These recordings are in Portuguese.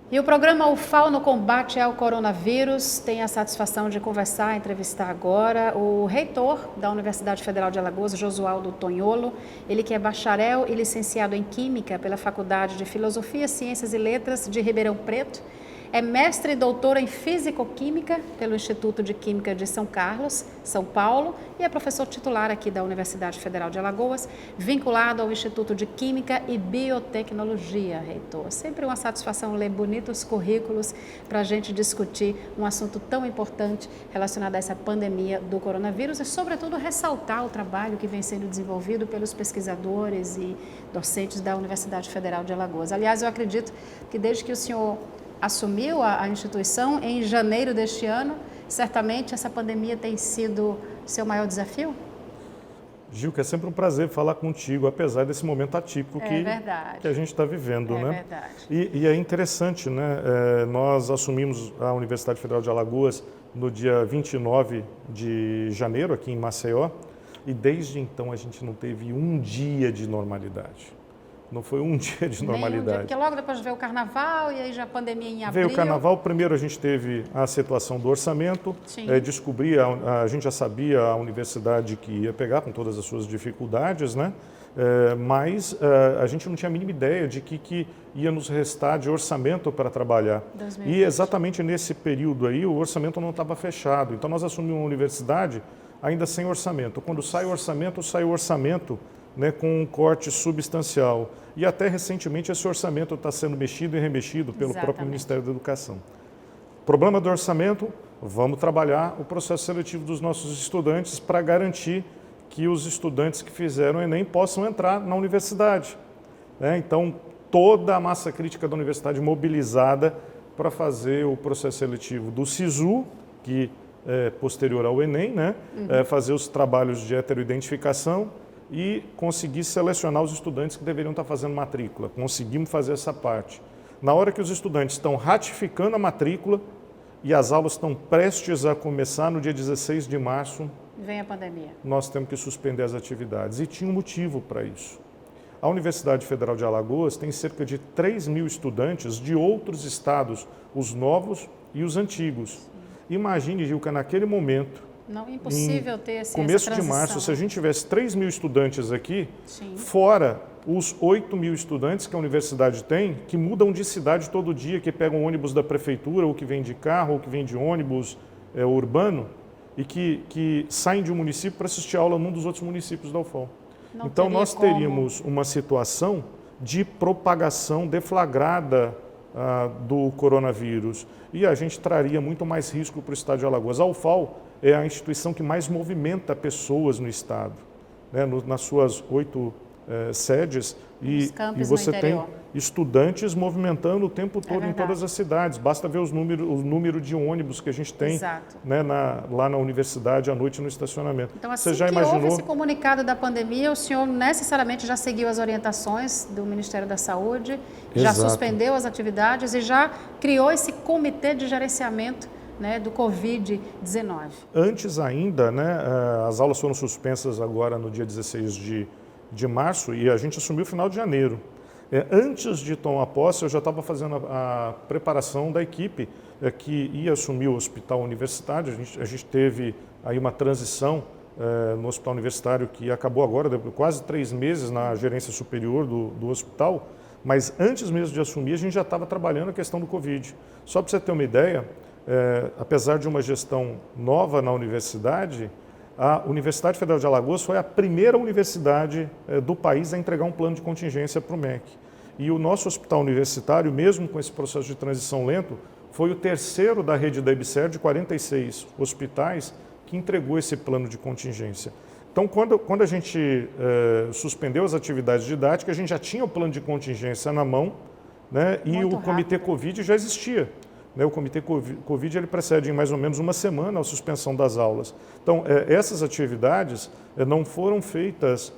E o programa UFAL no combate ao coronavírus tem a satisfação de conversar, entrevistar agora o reitor da Universidade Federal de Alagoas, Josualdo Tonholo, ele que é bacharel e licenciado em Química pela Faculdade de Filosofia, Ciências e Letras de Ribeirão Preto, é mestre e doutor em Físico-Química pelo Instituto de Química de São Carlos, São Paulo, e é professor titular aqui da Universidade Federal de Alagoas, vinculado ao Instituto de Química e Biotecnologia, reitor. Sempre uma satisfação ler bonitos currículos para a gente discutir um assunto tão importante relacionado a essa pandemia do coronavírus e, sobretudo, ressaltar o trabalho que vem sendo desenvolvido pelos pesquisadores e docentes da Universidade Federal de Alagoas. Aliás, eu acredito que desde que o senhor assumiu a instituição em janeiro deste ano, certamente essa pandemia tem sido seu maior desafio? Gilca, é sempre um prazer falar contigo, apesar desse momento atípico que a gente está vivendo, né? É verdade. E é interessante, né? Nós assumimos a Universidade Federal de Alagoas no dia 29 de janeiro, aqui em Maceió, e desde então a gente não teve um dia de normalidade. Não foi um dia de normalidade. Porque logo depois veio o carnaval e aí já a pandemia em abril. Veio o carnaval, primeiro a gente teve a situação do orçamento, a gente já sabia a universidade que ia pegar com todas as suas dificuldades, né? Mas a gente não tinha a mínima ideia de que ia nos restar de orçamento para trabalhar. 2020. E exatamente nesse período aí o orçamento não estava fechado. Então nós assumimos uma universidade ainda sem orçamento. Quando sai o orçamento, né, com um corte substancial. E até recentemente esse orçamento está sendo mexido e remexido pelo próprio Ministério da Educação. Problema do orçamento, vamos trabalhar o processo seletivo dos nossos estudantes para garantir que os estudantes que fizeram o Enem possam entrar na universidade. Né? Então, toda a massa crítica da universidade mobilizada para fazer o processo seletivo do SISU, que é posterior ao Enem, né? Fazer os trabalhos de heteroidentificação, e conseguir selecionar os estudantes que deveriam estar fazendo matrícula. Conseguimos fazer essa parte. Na hora que os estudantes estão ratificando a matrícula e as aulas estão prestes a começar no dia 16 de março, vem a pandemia. Nós temos que suspender as atividades. E tinha um motivo para isso. A Universidade Federal de Alagoas tem cerca de 3.000 estudantes de outros estados, os novos e os antigos. Imagine, Gilca, naquele momento, não, impossível ter essa começo de março, se a gente tivesse 3.000 estudantes aqui, sim, fora os 8.000 estudantes que a universidade tem, que mudam de cidade todo dia, que pegam ônibus da prefeitura, ou que vem de carro, ou que vem de ônibus urbano, e que saem de um município para assistir aula num dos outros municípios da UFAL. Então nós teríamos uma situação de propagação deflagrada do coronavírus, e a gente traria muito mais risco para o estado de Alagoas. A UFAL é a instituição que mais movimenta pessoas no estado, né? Nas suas 8 sedes, e você tem estudantes movimentando o tempo todo em todas as cidades. Basta ver o número de ônibus que a gente tem, né, lá na universidade à noite no estacionamento. Então, assim que houve esse comunicado da pandemia, o senhor necessariamente já seguiu as orientações do Ministério da Saúde, já suspendeu as atividades e já criou esse comitê de gerenciamento, né, do Covid-19. Antes ainda, né, as aulas foram suspensas agora no dia 16 de março e a gente assumiu o final de janeiro. Antes de tomar posse, eu já estava fazendo a preparação da equipe que ia assumir o hospital universitário. A gente teve aí uma transição no hospital universitário que acabou agora, depois de quase 3 meses na gerência superior do hospital, mas antes mesmo de assumir, a gente já estava trabalhando a questão do Covid. Só para você ter uma ideia, apesar de uma gestão nova na universidade, a Universidade Federal de Alagoas foi a primeira universidade do país a entregar um plano de contingência para o MEC. E o nosso hospital universitário, mesmo com esse processo de transição lento, foi o terceiro da rede da EBSER de 46 hospitais que entregou esse plano de contingência. Então, quando a gente suspendeu as atividades didáticas, a gente já tinha o plano de contingência na mão, né, e o Comitê Covid já existia. O Comitê Covid ele precede em mais ou menos uma semana a suspensão das aulas. Então, essas atividades não foram feitas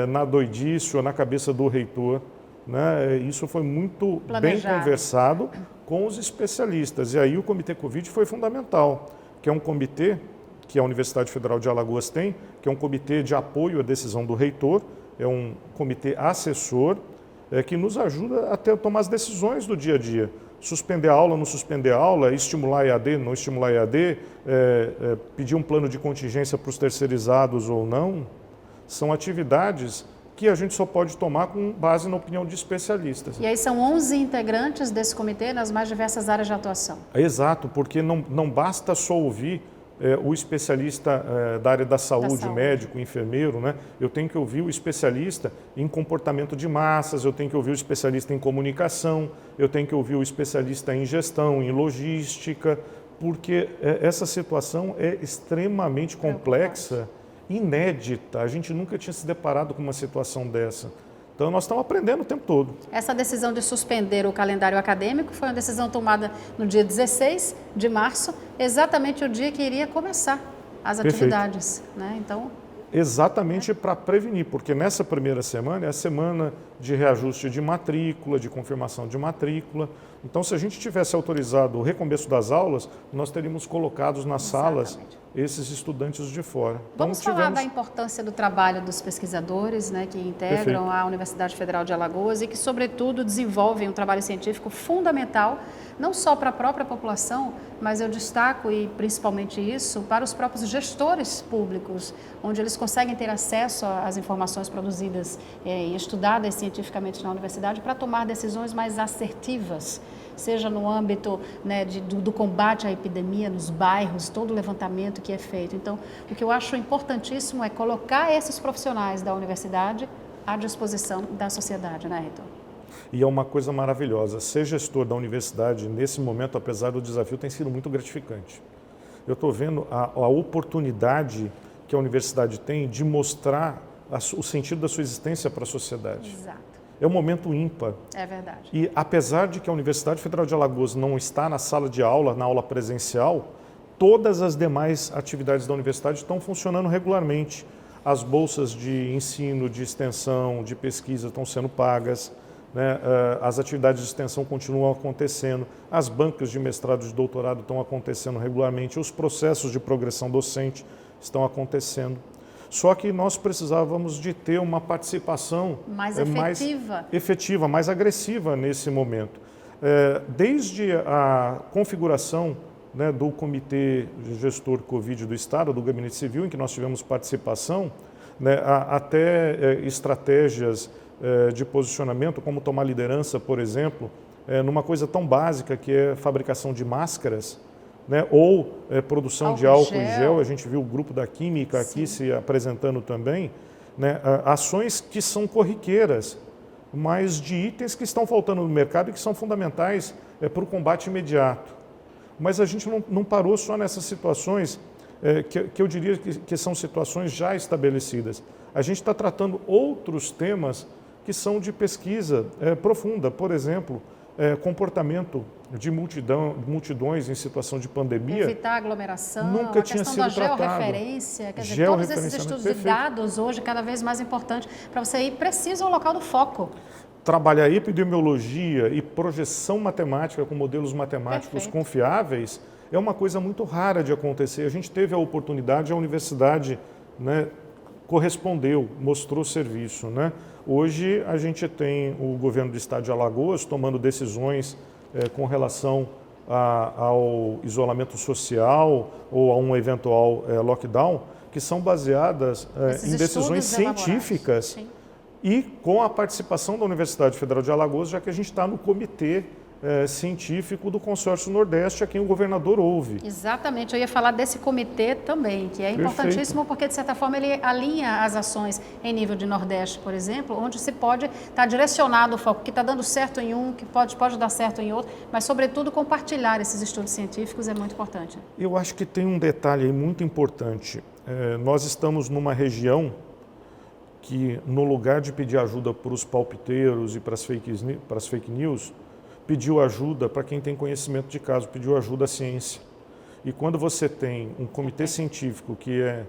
na doidice ou na cabeça do reitor, né? Isso foi muito bem conversado com os especialistas. E aí o Comitê Covid foi fundamental, que é um comitê que a Universidade Federal de Alagoas tem, que é um comitê de apoio à decisão do reitor, é um comitê assessor, que nos ajuda a tomar as decisões do dia a dia. suspender a aula, não suspender a aula, estimular EAD, não estimular EAD, pedir um plano de contingência para os terceirizados ou não, são atividades que a gente só pode tomar com base na opinião de especialistas. E aí são 11 integrantes desse comitê nas mais diversas áreas de atuação. Exato, porque não basta só ouvir o especialista da área da saúde, médico, enfermeiro, né? Eu tenho que ouvir o especialista em comportamento de massas, eu tenho que ouvir o especialista em comunicação, eu tenho que ouvir o especialista em gestão, em logística, porque essa situação é extremamente complexa, inédita. A gente nunca tinha se deparado com uma situação dessa. Então, nós estamos aprendendo o tempo todo. Essa decisão de suspender o calendário acadêmico foi uma decisão tomada no dia 16 de março, exatamente o dia que iria começar as atividades, né? Então, exatamente para prevenir, porque nessa primeira semana é a semana de reajuste de matrícula, de confirmação de matrícula. Então, se a gente tivesse autorizado o recomeço das aulas, nós teríamos colocados nas salas esses estudantes de fora. Vamos falar da importância do trabalho dos pesquisadores, né, que integram a Universidade Federal de Alagoas e que, sobretudo, desenvolvem um trabalho científico fundamental, não só para a própria população, mas eu destaco, e principalmente isso, para os próprios gestores públicos, onde eles conseguem ter acesso às informações produzidas e estudadas cientificamente na universidade para tomar decisões mais assertivas, seja no âmbito, né, do combate à epidemia nos bairros, todo o levantamento que é feito. Então, o que eu acho importantíssimo é colocar esses profissionais da universidade à disposição da sociedade, né, reitor? E é uma coisa maravilhosa. Ser gestor da universidade, nesse momento, apesar do desafio, tem sido muito gratificante. Eu estou vendo a oportunidade que a universidade tem de mostrar o sentido da sua existência para a sociedade. Exato. É um momento ímpar. É verdade. E apesar de que a Universidade Federal de Alagoas não está na sala de aula, na aula presencial, todas as demais atividades da universidade estão funcionando regularmente. As bolsas de ensino, de extensão, de pesquisa estão sendo pagas, né? As atividades de extensão continuam acontecendo, as bancas de mestrado e de doutorado estão acontecendo regularmente, os processos de progressão docente estão acontecendo. Só que nós precisávamos de ter uma participação mais efetiva, mais agressiva nesse momento. Desde a configuração, né, do Comitê Gestor Covid do Estado, do Gabinete Civil, em que nós tivemos participação, né, até estratégias de posicionamento, como tomar liderança, por exemplo, numa coisa tão básica que é fabricação de máscaras, né, ou produção de álcool em gel. A gente viu o grupo da Química aqui se apresentando também, né, ações que são corriqueiras, mas de itens que estão faltando no mercado e que são fundamentais para o combate imediato. Mas a gente não parou só nessas situações, que eu diria que são situações já estabelecidas. A gente está tratando outros temas que são de pesquisa profunda, por exemplo, comportamento de multidões em situação de pandemia. Evitar aglomeração, nunca tinha sido tratado. A questão da georreferência, quer dizer, todos esses estudos e dados hoje cada vez mais importantes para você ir preciso ao local do foco. Trabalhar epidemiologia e projeção matemática com modelos matemáticos confiáveis é uma coisa muito rara de acontecer. A gente teve a oportunidade, a universidade, né, correspondeu, mostrou serviço, né? Hoje a gente tem o governo do estado de Alagoas tomando decisões com relação ao isolamento social ou a um eventual lockdown, que são baseadas em decisões científicas e com a participação da Universidade Federal de Alagoas, já que a gente está no comitê científico do Consórcio Nordeste, a quem o governador ouve. Exatamente, eu ia falar desse comitê também, que é importantíssimo porque, de certa forma, ele alinha as ações em nível de Nordeste, por exemplo, onde se pode estar direcionado o foco, que está dando certo em um, que pode dar certo em outro, mas, sobretudo, compartilhar esses estudos científicos é muito importante. Eu acho que tem um detalhe aí muito importante. Nós estamos numa região que, no lugar de pedir ajuda para os palpiteiros e para as fake news, pediu ajuda para quem tem conhecimento de caso, pediu ajuda à ciência. E quando você tem um comitê científico que é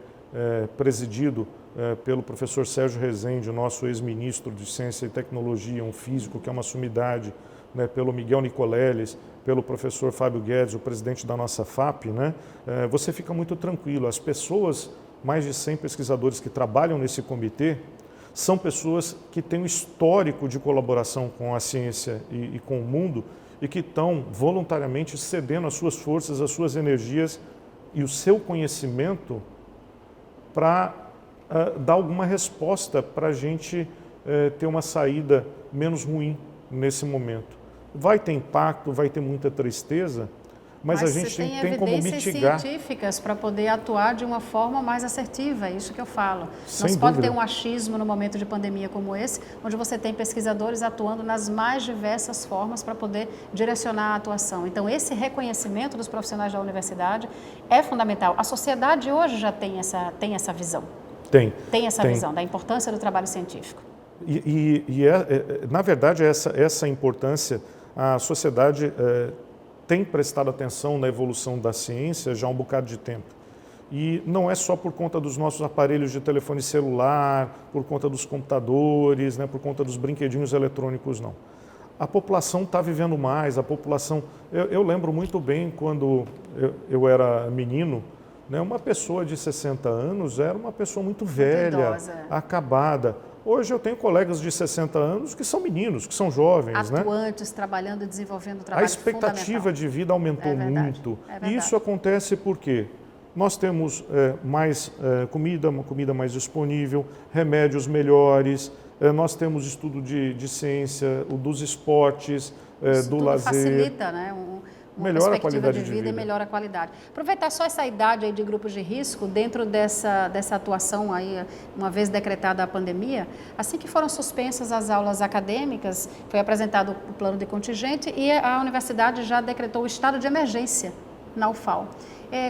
presidido pelo professor Sérgio Rezende, o nosso ex-ministro de Ciência e Tecnologia, um físico que é uma sumidade, né, pelo Miguel Nicoleles, pelo professor Fábio Guedes, o presidente da nossa FAP, né, você fica muito tranquilo. As pessoas, mais de 100 pesquisadores que trabalham nesse comitê, são pessoas que têm um histórico de colaboração com a ciência e com o mundo e que estão voluntariamente cedendo as suas forças, as suas energias e o seu conhecimento para dar alguma resposta para a gente ter uma saída menos ruim nesse momento. Vai ter impacto, vai ter muita tristeza, mas a gente tem como mitigar. Mas evidências científicas para poder atuar de uma forma mais assertiva, é isso que eu falo. Sem Não se pode dúvida. ter um achismo no momento de pandemia como esse, onde você tem pesquisadores atuando nas mais diversas formas para poder direcionar a atuação. Então, esse reconhecimento dos profissionais da universidade é fundamental. A sociedade hoje já tem essa visão. Tem essa visão da importância do trabalho científico. Na verdade, essa importância, a sociedade tem prestado atenção na evolução da ciência já há um bocado de tempo. E não é só por conta dos nossos aparelhos de telefone celular, por conta dos computadores, né, por conta dos brinquedinhos eletrônicos, não. A população está vivendo mais, a população... Eu lembro muito bem quando eu era menino, né, uma pessoa de 60 anos era uma pessoa muito velha, idosa. acabada. Hoje eu tenho colegas de 60 anos que são meninos, que são jovens, atuantes, né? Trabalhando e desenvolvendo trabalho. A expectativa de vida aumentou muito. E isso acontece porque nós temos mais comida, uma comida mais disponível, remédios melhores, nós temos estudo de ciência, dos esportes, isso do tudo lazer. Facilita, né? Uma melhora a perspectiva qualidade de vida de e vida. melhora a qualidade. Aproveitar só essa idade aí de grupos de risco, dentro dessa atuação aí, uma vez decretada a pandemia, assim que foram suspensas as aulas acadêmicas, foi apresentado o plano de contingente e a universidade já decretou o estado de emergência na UFAL.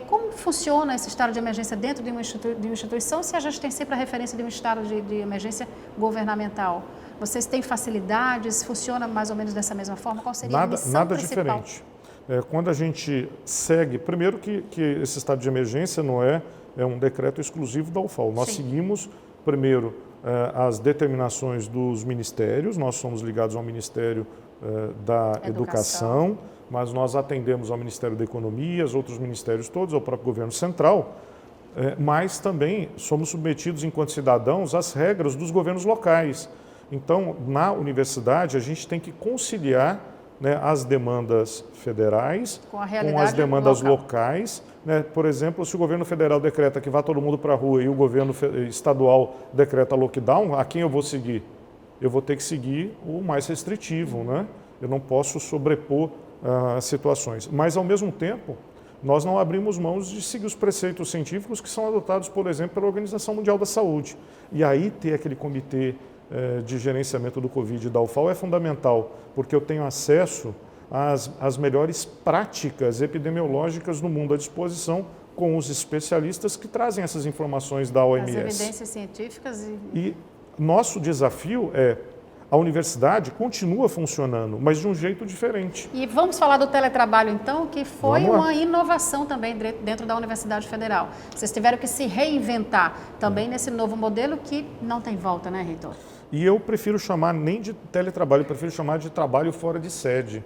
Como funciona esse estado de emergência dentro de uma instituição, se a gente tem sempre a referência de um estado de emergência governamental? Vocês têm facilidades? Funciona mais ou menos dessa mesma forma? Qual seria a missão Nada principal? diferente. Quando a gente segue, primeiro que esse estado de emergência não é um decreto exclusivo da UFAL. Nós seguimos, primeiro, as determinações dos ministérios, nós somos ligados ao Ministério da Educação, mas nós atendemos ao Ministério da Economia, aos outros ministérios todos, ao próprio governo central, mas também somos submetidos, enquanto cidadãos, às regras dos governos locais. Então, na universidade, a gente tem que conciliar, né, as demandas federais com as demandas locais. Né? Por exemplo, se o governo federal decreta que vá todo mundo para a rua e o governo estadual decreta lockdown, a quem eu vou seguir? Eu vou ter que seguir o mais restritivo, né? Eu não posso sobrepor situações. Mas, ao mesmo tempo, nós não abrimos mãos de seguir os preceitos científicos que são adotados, por exemplo, pela Organização Mundial da Saúde. E aí ter aquele comitê de gerenciamento do Covid da UFAL é fundamental, porque eu tenho acesso às melhores práticas epidemiológicas no mundo à disposição com os especialistas que trazem essas informações da OMS. As evidências científicas E nosso desafio a universidade continua funcionando, mas de um jeito diferente. E vamos falar do teletrabalho, então, que foi uma inovação também dentro da Universidade Federal. Vocês tiveram que se reinventar também nesse novo modelo que não tem volta, né, reitor? E eu prefiro chamar nem de teletrabalho, eu prefiro chamar de trabalho fora de sede.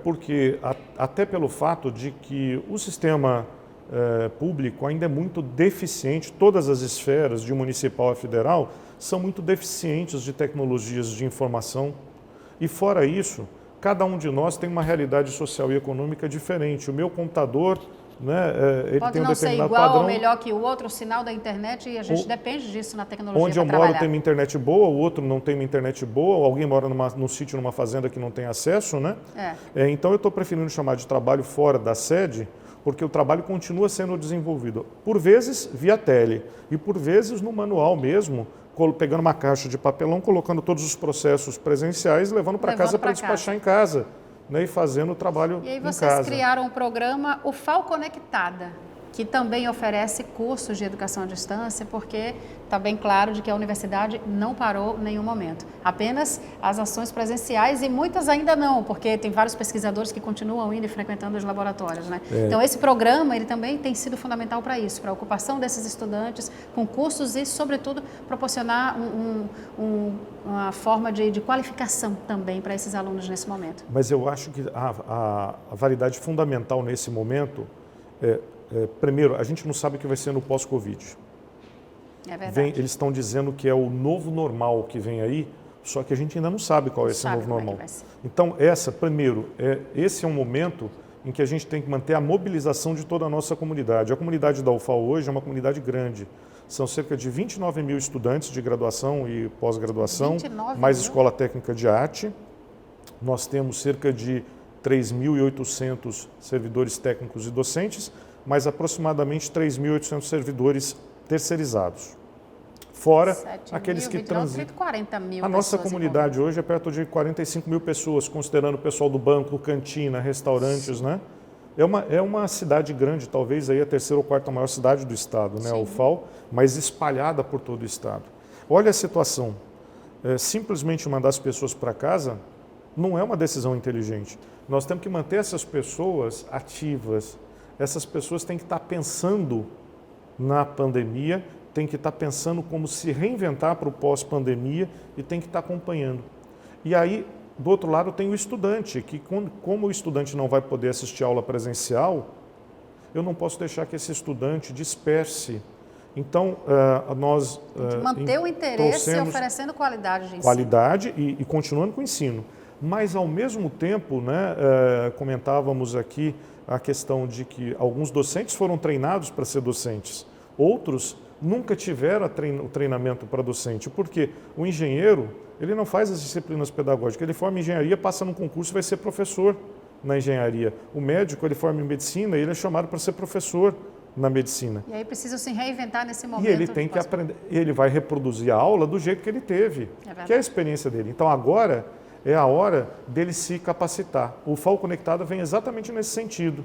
Porque até pelo fato de que o sistema público ainda é muito deficiente, todas as esferas, de municipal a federal, são muito deficientes de tecnologias de informação. E fora isso, cada um de nós tem uma realidade social e econômica diferente. O meu computador, né, ele pode tem um não ser determinado igual padrão. ou melhor que o outro, o sinal da internet, e a gente depende disso na tecnologia. Onde eu moro tem uma internet boa, o outro não tem uma internet boa, ou alguém mora num sítio, numa fazenda que não tem acesso, né? Então eu estou preferindo chamar de trabalho fora da sede, porque o trabalho continua sendo desenvolvido, por vezes via tele, e por vezes no manual mesmo, pegando uma caixa de papelão, colocando todos os processos presenciais, levando para casa para despachar em casa, né, e fazendo o trabalho em casa. E aí vocês criaram o programa UFAL Conectada, que também oferece cursos de educação à distância, porque está bem claro de que a universidade não parou em nenhum momento. Apenas as ações presenciais, e muitas ainda não, porque tem vários pesquisadores que continuam indo e frequentando os laboratórios, né? Então esse programa, ele também tem sido fundamental para isso, para a ocupação desses estudantes com cursos e, sobretudo, proporcionar uma forma de qualificação também para esses alunos nesse momento. Mas eu acho que a validade fundamental nesse momento primeiro, a gente não sabe o que vai ser no pós-Covid. É verdade. Eles estão dizendo que é o novo normal que vem aí, Só que a gente ainda não sabe qual é esse novo normal. Então, esse é um momento em que a gente tem que manter a mobilização de toda a nossa comunidade. A comunidade da UFAL hoje é uma comunidade grande. São cerca de 29 mil estudantes de graduação e pós-graduação, mais escola técnica de arte. Nós temos cerca de 3.800 servidores técnicos e docentes, mais aproximadamente 3.800 servidores terceirizados. Fora aqueles que transitam. A nossa comunidade hoje é perto de 45 mil pessoas, considerando o pessoal do banco, cantina, restaurantes, né? É uma cidade grande, talvez aí a terceira ou quarta maior cidade do estado, né? A UFAL, mas espalhada por todo o estado. Olha a situação. Simplesmente mandar as pessoas para casa não é uma decisão inteligente. Nós temos que manter essas pessoas ativas. Essas pessoas têm que estar pensando na pandemia, têm que estar pensando como se reinventar para o pós-pandemia e têm que estar acompanhando. E aí, do outro lado, tem o estudante, que como o estudante não vai poder assistir a aula presencial, eu não posso deixar que esse estudante disperse. Então, nós manter o interesse e oferecendo qualidade de ensino. Qualidade e continuando com o ensino. Mas, ao mesmo tempo, né, comentávamos aqui a questão de que alguns docentes foram treinados para ser docentes, outros nunca tiveram o treinamento para docente, porque o engenheiro, ele não faz as disciplinas pedagógicas, ele forma em engenharia, passa num concurso e vai ser professor na engenharia. O médico, ele forma em medicina e ele é chamado para ser professor na medicina. E aí precisa se reinventar nesse momento. E ele tem que aprender, ele vai reproduzir a aula do jeito que ele teve, que é a experiência dele. Então agora é a hora dele se capacitar. O FAO Conectada vem exatamente nesse sentido.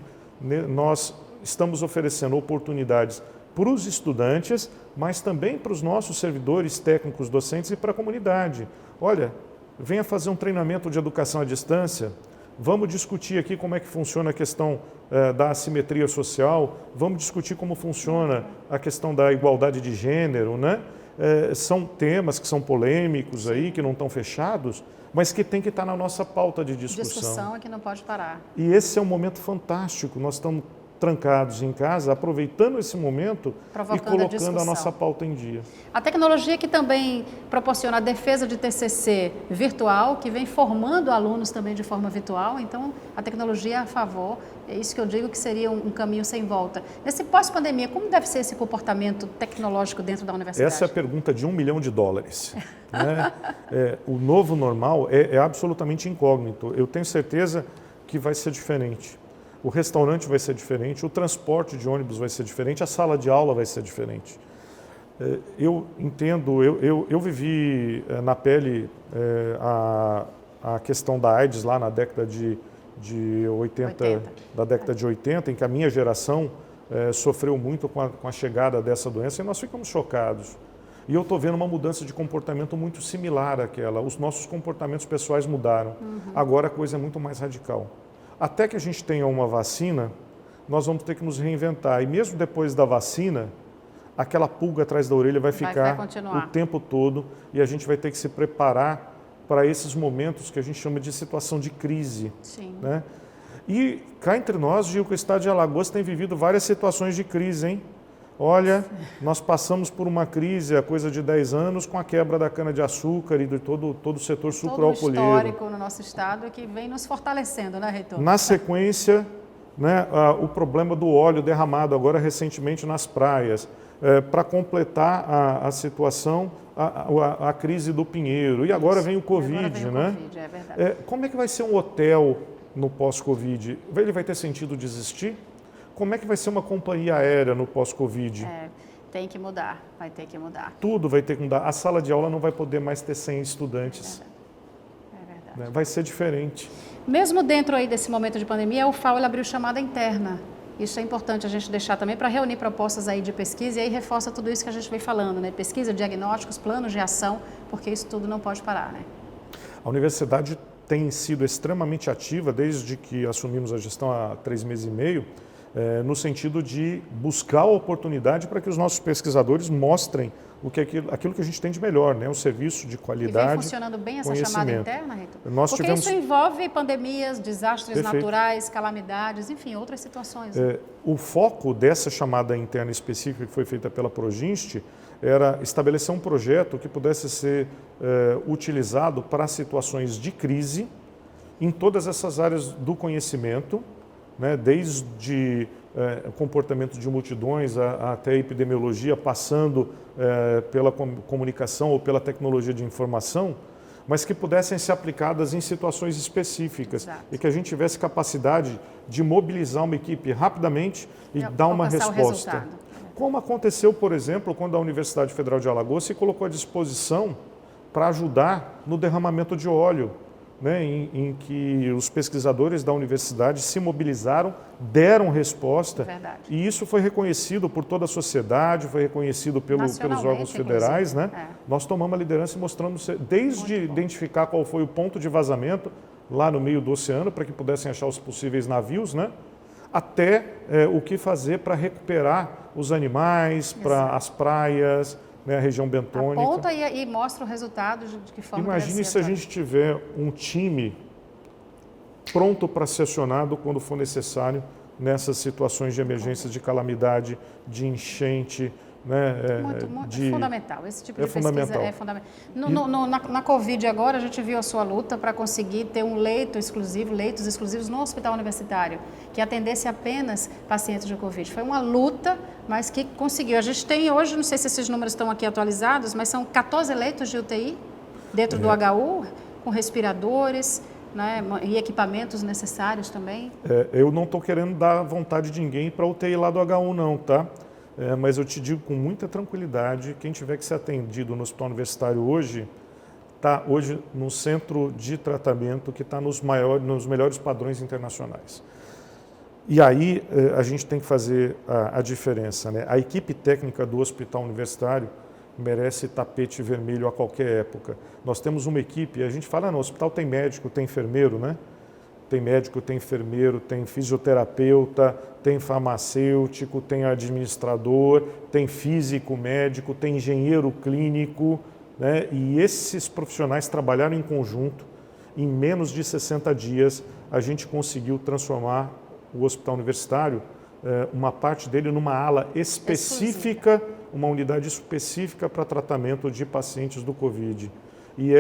Nós estamos oferecendo oportunidades para os estudantes, mas também para os nossos servidores técnicos docentes e para a comunidade. Olha, venha fazer um treinamento de educação à distância, vamos discutir aqui como é que funciona a questão da assimetria social, vamos discutir como funciona a questão da igualdade de gênero, né? São temas que são polêmicos aí, que não estão fechados, mas que tem que estar na nossa pauta de discussão. Discussão é que não pode parar. E esse é um momento fantástico, nós estamos trancados em casa, aproveitando esse momento e colocando a nossa pauta em dia. A tecnologia que também proporciona a defesa de TCC virtual, que vem formando alunos também de forma virtual, então a tecnologia é a favor, é isso que eu digo que seria um caminho sem volta. Nesse pós-pandemia, como deve ser esse comportamento tecnológico dentro da universidade? Essa é a pergunta de $1 milhão, né? O novo normal é absolutamente incógnito, eu tenho certeza que vai ser diferente. O restaurante vai ser diferente, o transporte de ônibus vai ser diferente, a sala de aula vai ser diferente. Eu entendo, eu vivi na pele a questão da AIDS lá na década de 80, da década de 80, em que a minha geração sofreu muito com a chegada dessa doença e nós ficamos chocados. E eu estou vendo uma mudança de comportamento muito similar àquela. Os nossos comportamentos pessoais mudaram. Agora a coisa é muito mais radical. Até que a gente tenha uma vacina, nós vamos ter que nos reinventar. E mesmo depois da vacina, aquela pulga atrás da orelha vai ficar o tempo todo e a gente vai ter que se preparar para esses momentos que a gente chama de situação de crise. Sim. Né? E cá entre nós, Gil, que o estado de Alagoas tem vivido várias situações de crise, hein? Olha, nós passamos por uma crise há coisa de 10 anos com a quebra da cana-de-açúcar e de todo o setor sucroalcooleiro. Todo o histórico no nosso estado que vem nos fortalecendo, né, reitor? Na sequência, né, o problema do óleo derramado agora recentemente nas praias. Para completar a situação, a crise do Pinheiro. E agora vem o Covid, né? Covid, é verdade. Como é que vai ser um hotel no pós-Covid? Ele vai ter sentido de existir? Como é que vai ser uma companhia aérea no pós-Covid? Tem que mudar, vai ter que mudar. Tudo vai ter que mudar. A sala de aula não vai poder mais ter 100 estudantes. É verdade. Vai ser diferente. Mesmo dentro aí desse momento de pandemia, o FAO abriu chamada interna. Isso é importante a gente deixar também para reunir propostas aí de pesquisa e aí reforça tudo isso que a gente vem falando, né? Pesquisa, diagnósticos, planos de ação, porque isso tudo não pode parar, né? A universidade tem sido extremamente ativa desde que assumimos a gestão há 3 meses e meio, no sentido de buscar a oportunidade para que os nossos pesquisadores mostrem aquilo que a gente tem de melhor, né? Um serviço de qualidade. E vem funcionando bem essa chamada interna, reitor? Porque isso envolve pandemias, desastres naturais, calamidades, enfim, outras situações. O foco dessa chamada interna específica que foi feita pela Proginst era estabelecer um projeto que pudesse ser utilizado para situações de crise em todas essas áreas do conhecimento, né, desde comportamento de multidões até epidemiologia, passando pela comunicação ou pela tecnologia de informação, mas que pudessem ser aplicadas em situações específicas. Exato. E que a gente tivesse capacidade de mobilizar uma equipe rapidamente e dar uma resposta. Como aconteceu, por exemplo, quando a Universidade Federal de Alagoas se colocou à disposição para ajudar no derramamento de óleo, né, em que os pesquisadores da universidade se mobilizaram, deram resposta. Verdade. E isso foi reconhecido por toda a sociedade, foi reconhecido pelos órgãos federais. Né? Nós tomamos a liderança e mostramos, desde identificar qual foi o ponto de vazamento lá no meio do oceano, para que pudessem achar os possíveis navios, né? Até o que fazer para recuperar os animais, para as praias, né, a região bentônica. Aponta e mostra o resultado de que forma. Imagine se a gente tiver um time pronto para ser acionado quando for necessário nessas situações de emergência, de calamidade, de enchente. Né, é fundamental, esse tipo de pesquisa é fundamental. Na Covid agora, a gente viu a sua luta para conseguir ter um leitos exclusivos no hospital universitário, que atendesse apenas pacientes de Covid. Foi uma luta, mas que conseguiu. A gente tem hoje, não sei se esses números estão aqui atualizados, mas são 14 leitos de UTI dentro do HU, com respiradores, né, e equipamentos necessários também. Eu não estou querendo dar vontade de ninguém para UTI lá do HU não, tá? Mas eu te digo com muita tranquilidade, quem tiver que ser atendido no hospital universitário hoje, está hoje num centro de tratamento que está nos melhores padrões internacionais. E aí a gente tem que fazer a diferença, né? A equipe técnica do hospital universitário merece tapete vermelho a qualquer época. Nós temos uma equipe, a gente fala, no hospital tem médico, tem enfermeiro, né? Tem médico, tem enfermeiro, tem fisioterapeuta, tem farmacêutico, tem administrador, tem físico médico, tem engenheiro clínico, né? E esses profissionais trabalharam em conjunto. Em menos de 60 dias, a gente conseguiu transformar o hospital universitário, uma parte dele numa ala específica, uma unidade específica para tratamento de pacientes do Covid. E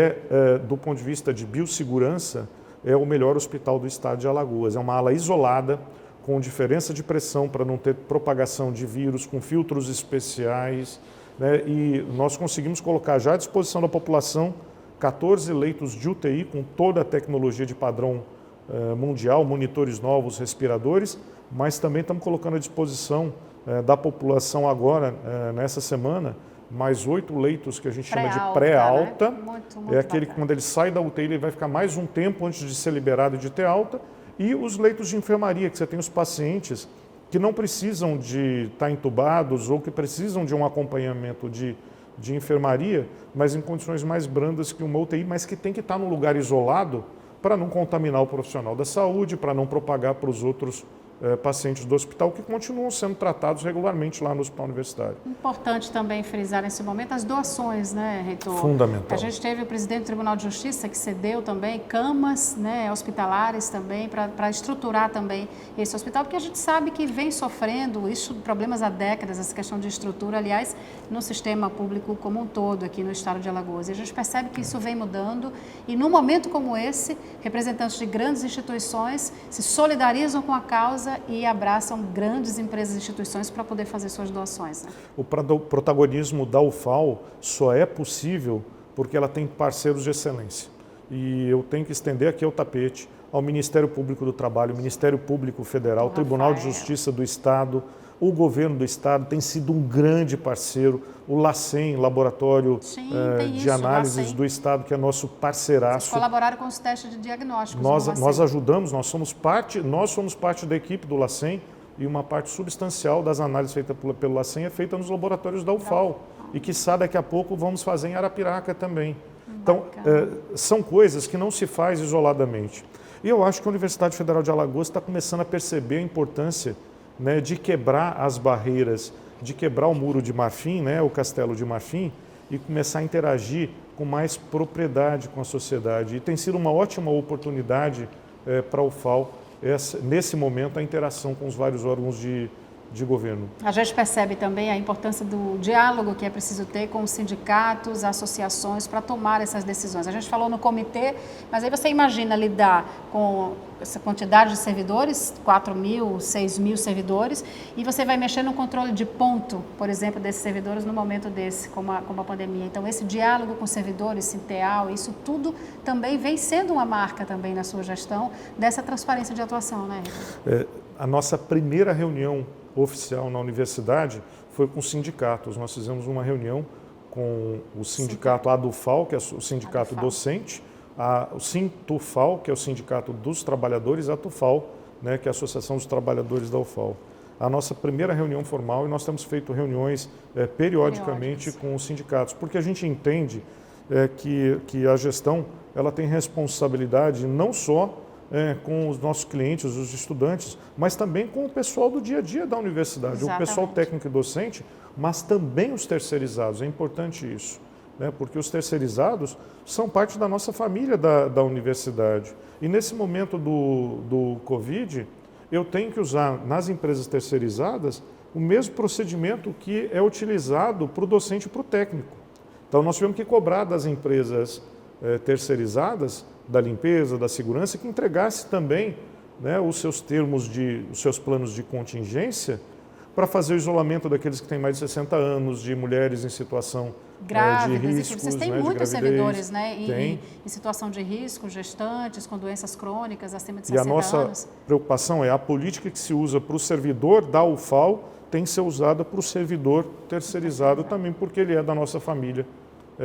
do ponto de vista de biossegurança, é o melhor hospital do estado de Alagoas. É uma ala isolada, com diferença de pressão para não ter propagação de vírus, com filtros especiais, né? E nós conseguimos colocar já à disposição da população 14 leitos de UTI, com toda a tecnologia de padrão mundial, monitores novos, respiradores, mas também estamos colocando à disposição da população agora, nessa semana, mais 8 leitos que a gente chama de pré-alta. Né? Muito Aquele que quando ele sai da UTI, ele vai ficar mais um tempo antes de ser liberado e de ter alta. E os leitos de enfermaria, que você tem os pacientes que não precisam de estar entubados ou que precisam de um acompanhamento de enfermaria, mas em condições mais brandas que uma UTI, mas que tem que estar num lugar isolado para não contaminar o profissional da saúde, para não propagar para os outros pacientes do hospital que continuam sendo tratados regularmente lá no hospital universitário. Importante também frisar nesse momento as doações, né, reitor? Fundamental. A gente teve o presidente do Tribunal de Justiça que cedeu também camas, né, hospitalares também para estruturar também esse hospital, porque a gente sabe que vem sofrendo isso, problemas há décadas, essa questão de estrutura, aliás, no sistema público como um todo aqui no estado de Alagoas. E a gente percebe que isso vem mudando e num momento como esse, representantes de grandes instituições se solidarizam com a causa e abraçam grandes empresas e instituições para poder fazer suas doações. Né? O protagonismo da UFAL só é possível porque ela tem parceiros de excelência. E eu tenho que estender aqui o tapete ao Ministério Público do Trabalho, Ministério Público Federal, Tribunal de Justiça do Estado, o governo do Estado tem sido um grande parceiro, o LACEN, Laboratório de Análises do Estado, que é nosso parceiraço. Vocês colaboraram com os testes de diagnósticos. Nós ajudamos, nós somos parte da equipe do LACEN e uma parte substancial das análises feitas pelo LACEN é feita nos laboratórios da UFAL. E quiçá daqui a pouco vamos fazer em Arapiraca também. Então, são coisas que não se faz isoladamente. E eu acho que a Universidade Federal de Alagoas está começando a perceber a importância, né, de quebrar as barreiras, de quebrar o muro de Marfim, né, o castelo de Marfim, e começar a interagir com mais propriedade com a sociedade. E tem sido uma ótima oportunidade para a UFAL, nesse momento, a interação com os vários órgãos de de governo. A gente percebe também a importância do diálogo que é preciso ter com os sindicatos, associações, para tomar essas decisões. A gente falou no comitê, mas aí você imagina lidar com essa quantidade de servidores, 4.000, 6.000 servidores, e você vai mexer no controle de ponto, por exemplo, desses servidores no momento desse, como a pandemia. Então, esse diálogo com servidores, Sinteal, isso tudo também vem sendo uma marca também na sua gestão dessa transparência de atuação, né, Ricardo? A nossa primeira reunião oficial na universidade foi com os sindicatos. Nós fizemos uma reunião com o sindicato ADUFAL, que é o sindicato docente, o Sintufal, que é o sindicato dos trabalhadores, e a TUFAL, né, que é a Associação dos Trabalhadores da UFAL. A nossa primeira reunião formal, e nós temos feito reuniões periodicamente com os sindicatos, porque a gente entende que a gestão ela tem responsabilidade não só com os nossos clientes, os estudantes, mas também com o pessoal do dia a dia da universidade, Exatamente. o pessoal técnico e docente, mas também os terceirizados. É importante isso, né? Porque os terceirizados são parte da nossa família da universidade. E nesse momento do Covid, eu tenho que usar nas empresas terceirizadas o mesmo procedimento que é utilizado para o docente e para o técnico. Então, nós tivemos que cobrar das empresas terceirizadas, da limpeza, da segurança, que entregasse também, né, os seus os seus planos de contingência para fazer o isolamento daqueles que têm mais de 60 anos, de mulheres em situação de riscos. Vocês têm né, muitos servidores, né, em situação de risco, gestantes, com doenças crônicas, acima de 60 anos. E a nossa preocupação é a política que se usa para o servidor da UFAL tem que ser usada para o servidor terceirizado também, porque ele é da nossa família,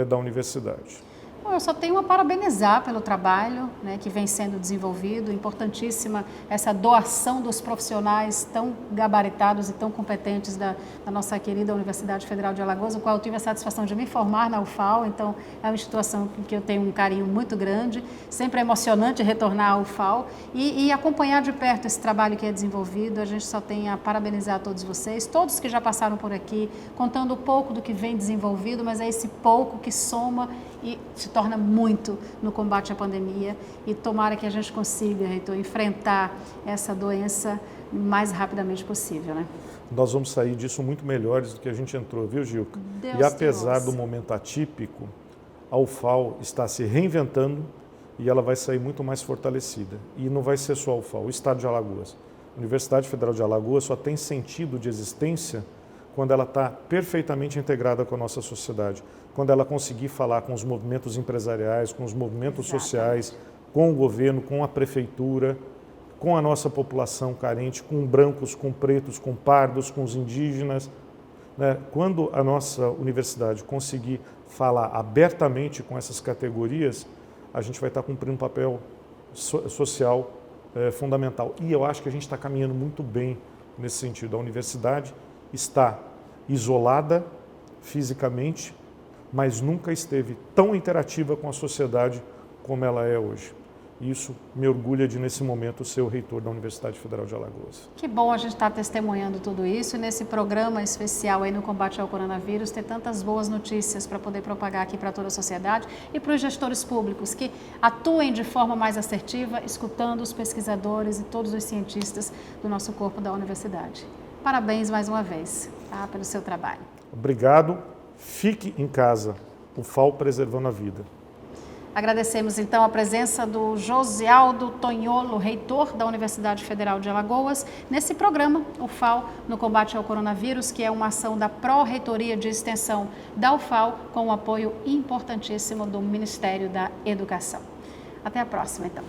da universidade. Bom, eu só tenho a parabenizar pelo trabalho, né, que vem sendo desenvolvido, importantíssima essa doação dos profissionais tão gabaritados e tão competentes da nossa querida Universidade Federal de Alagoas, o qual eu tive a satisfação de me formar na UFAL, então é uma instituição que eu tenho um carinho muito grande, sempre é emocionante retornar à UFAL e acompanhar de perto esse trabalho que é desenvolvido. A gente só tem a parabenizar a todos vocês, todos que já passaram por aqui, contando um pouco do que vem desenvolvido, mas é esse pouco que soma e se torna muito no combate à pandemia, e tomara que a gente consiga, reitor, enfrentar essa doença o mais rapidamente possível, né? Nós vamos sair disso muito melhores do que a gente entrou, viu, Gilca? Deus e apesar Deus. do momento atípico, a UFAL está se reinventando e ela vai sair muito mais fortalecida. E não vai ser só a UFAL, o Estado de Alagoas. A Universidade Federal de Alagoas só tem sentido de existência quando ela está perfeitamente integrada com a nossa sociedade, quando ela conseguir falar com os movimentos empresariais, com os movimentos sociais, com o governo, com a prefeitura, com a nossa população carente, com brancos, com pretos, com pardos, com os indígenas. Né? Quando a nossa universidade conseguir falar abertamente com essas categorias, a gente vai estar cumprindo um papel social fundamental. E eu acho que a gente está caminhando muito bem nesse sentido. A universidade está isolada fisicamente, mas nunca esteve tão interativa com a sociedade como ela é hoje. Isso me orgulha de, nesse momento, ser o reitor da Universidade Federal de Alagoas. Que bom a gente estar testemunhando tudo isso e nesse programa especial aí no combate ao coronavírus, ter tantas boas notícias para poder propagar aqui para toda a sociedade e para os gestores públicos que atuem de forma mais assertiva, escutando os pesquisadores e todos os cientistas do nosso corpo da universidade. Parabéns mais uma vez, tá, pelo seu trabalho. Obrigado. Fique em casa. O FAO preservando a vida. Agradecemos então a presença do Josialdo Tonholo, reitor da Universidade Federal de Alagoas, nesse programa, o FAO no combate ao coronavírus, que é uma ação da Pró-Reitoria de Extensão da UFAL, com o apoio importantíssimo do Ministério da Educação. Até a próxima, então.